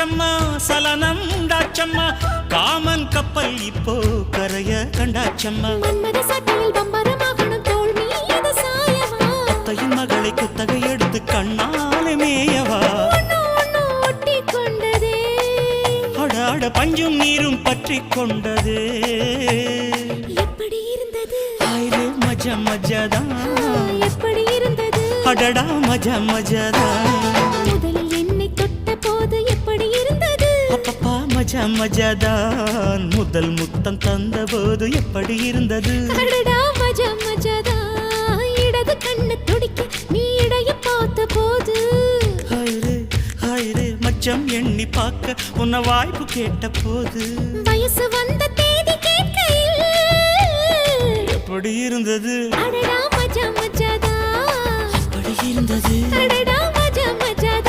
உண்டாச்சம்மா சலனம் உண்டாச்சம்மா காமன் கப்பல் இப்போ கரைய கண்டாச்சம்மா மன்மத சாட்டையில் பம்பரமாகணும் தோள் மீது சாயவா அத்தையின் மகளை குத்தகை எடுத்து கண்ணாலே மேயவா ஒட்டி கொண்டதே அடாட பஞ்சும் நீரும் பற்றி கொண்டது எப்படி இருந்தது ஆயிரே மஜா மஜாதான் எப்படி இருந்தது அடடா மஜா மஜாதான் முதலில் என்னை தொட்ட போது எப்படி இருந்தது அப்பப்பா மஜா மஜாதான் முதல் முத்தம் தந்த போது எப்படி இருந்தது அடடா மஜா மஜாதான் இடது கண்ணு துடிக்க நீ இடைய பார்த்த போது ஹாயிரே மச்சம் எண்ணி பார்க்க உன்ன வாய்ப்பு கேட்ட போது வயசு வந்த தேதி கேட்கையில் எப்படி இருந்தது அடடா மஜா மஜாதான் எப்படி இருந்தது அடடா